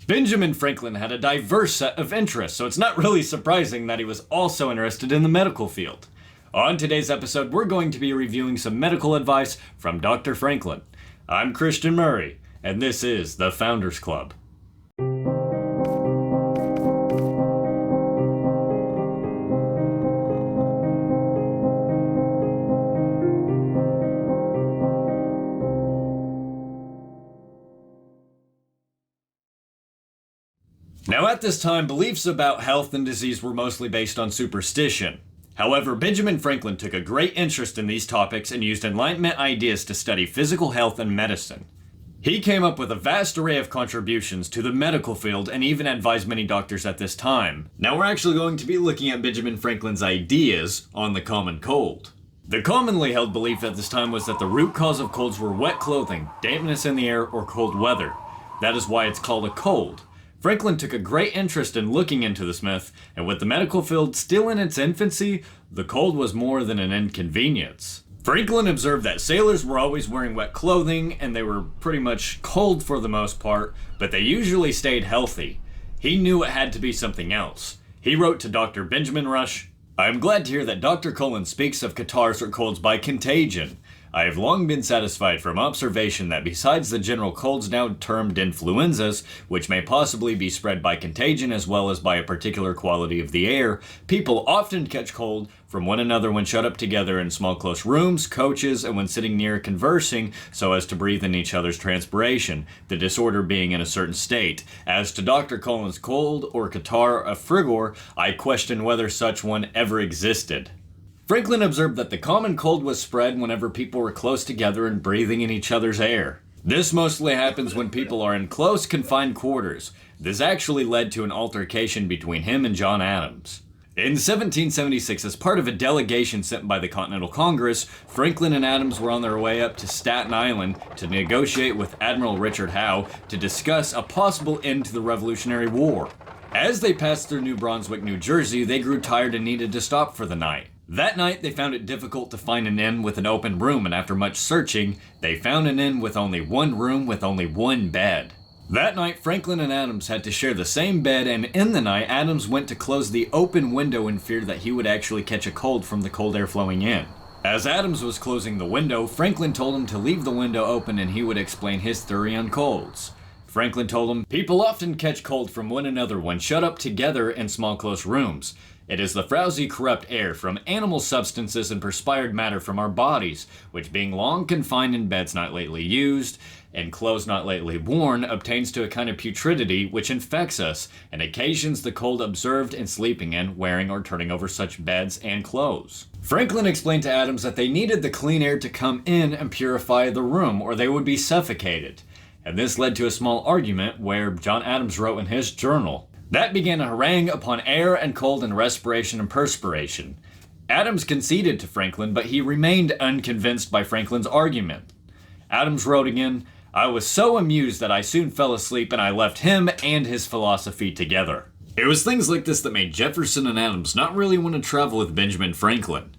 Benjamin Franklin had a diverse set of interests, so it's not really surprising that he was also interested in the medical field. On today's episode, we're going to be reviewing some medical advice from Dr. Franklin. I'm Christian Murray, and this is the Founders Club. Now at this time, beliefs about health and disease were mostly based on superstition. However, Benjamin Franklin took a great interest in these topics and used Enlightenment ideas to study physical health and medicine. He came up with a vast array of contributions to the medical field and even advised many doctors at this time. Now we're actually going to be looking at Benjamin Franklin's ideas on the common cold. The commonly held belief at this time was that the root cause of colds were wet clothing, dampness in the air, or cold weather. That is why it's called a cold. Franklin took a great interest in looking into this myth, and with the medical field still in its infancy, the cold was more than an inconvenience. Franklin observed that sailors were always wearing wet clothing, and they were pretty much cold for the most part, but they usually stayed healthy. He knew it had to be something else. He wrote to Dr. Benjamin Rush, "I am glad to hear that Dr. Cullen speaks of catarrhs or colds by contagion. I have long been satisfied from observation that besides the general colds now termed influenzas, which may possibly be spread by contagion as well as by a particular quality of the air, people often catch cold from one another when shut up together in small close rooms, coaches, and when sitting near conversing so as to breathe in each other's transpiration, the disorder being in a certain state. As to Dr. Cullen's cold or catarrh of frigor, I question whether such one ever existed." Franklin observed that the common cold was spread whenever people were close together and breathing in each other's air. This mostly happens when people are in close, confined quarters. This actually led to an altercation between him and John Adams. In 1776, as part of a delegation sent by the Continental Congress, Franklin and Adams were on their way up to Staten Island to negotiate with Admiral Richard Howe to discuss a possible end to the Revolutionary War. As they passed through New Brunswick, New Jersey, they grew tired and needed to stop for the night. That night, they found it difficult to find an inn with an open room, and after much searching, they found an inn with only one room with only one bed. That night, Franklin and Adams had to share the same bed, and in the night, Adams went to close the open window in fear that he would actually catch a cold from the cold air flowing in. As Adams was closing the window, Franklin told him to leave the window open and he would explain his theory on colds. Franklin told him, "People often catch cold from one another when shut up together in small close rooms. It is the frowsy, corrupt air from animal substances and perspired matter from our bodies, which being long confined in beds not lately used, and clothes not lately worn, obtains to a kind of putridity which infects us, and occasions the cold observed in sleeping in, wearing, or turning over such beds and clothes." Franklin explained to Adams that they needed the clean air to come in and purify the room, or they would be suffocated. And this led to a small argument where John Adams wrote in his journal, "That began a harangue upon air and cold and respiration and perspiration." Adams conceded to Franklin, but he remained unconvinced by Franklin's argument. Adams wrote again, "I was so amused that I soon fell asleep and I left him and his philosophy together." It was things like this that made Jefferson and Adams not really want to travel with Benjamin Franklin.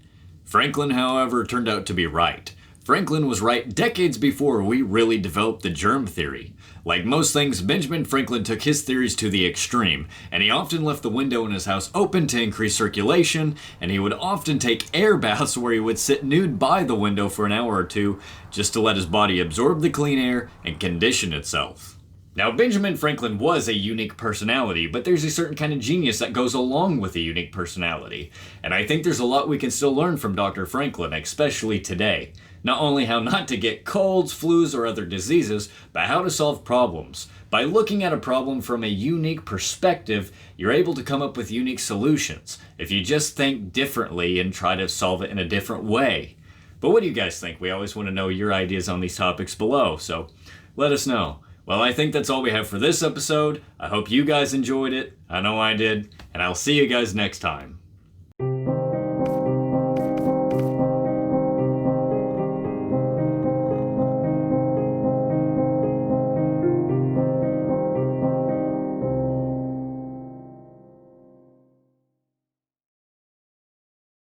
Franklin, however, turned out to be right. Franklin was right decades before we really developed the germ theory. Like most things, Benjamin Franklin took his theories to the extreme, and he often left the window in his house open to increase circulation, and he would often take air baths where he would sit nude by the window for an hour or two, just to let his body absorb the clean air and condition itself. Now, Benjamin Franklin was a unique personality, but there's a certain kind of genius that goes along with a unique personality, and I think there's a lot we can still learn from Dr. Franklin, especially today. Not only how not to get colds, flus, or other diseases, but how to solve problems. By looking at a problem from a unique perspective, you're able to come up with unique solutions, if you just think differently and try to solve it in a different way. But what do you guys think? We always want to know your ideas on these topics below, so let us know. Well, I think that's all we have for this episode. I hope you guys enjoyed it. I know I did, and I'll see you guys next time.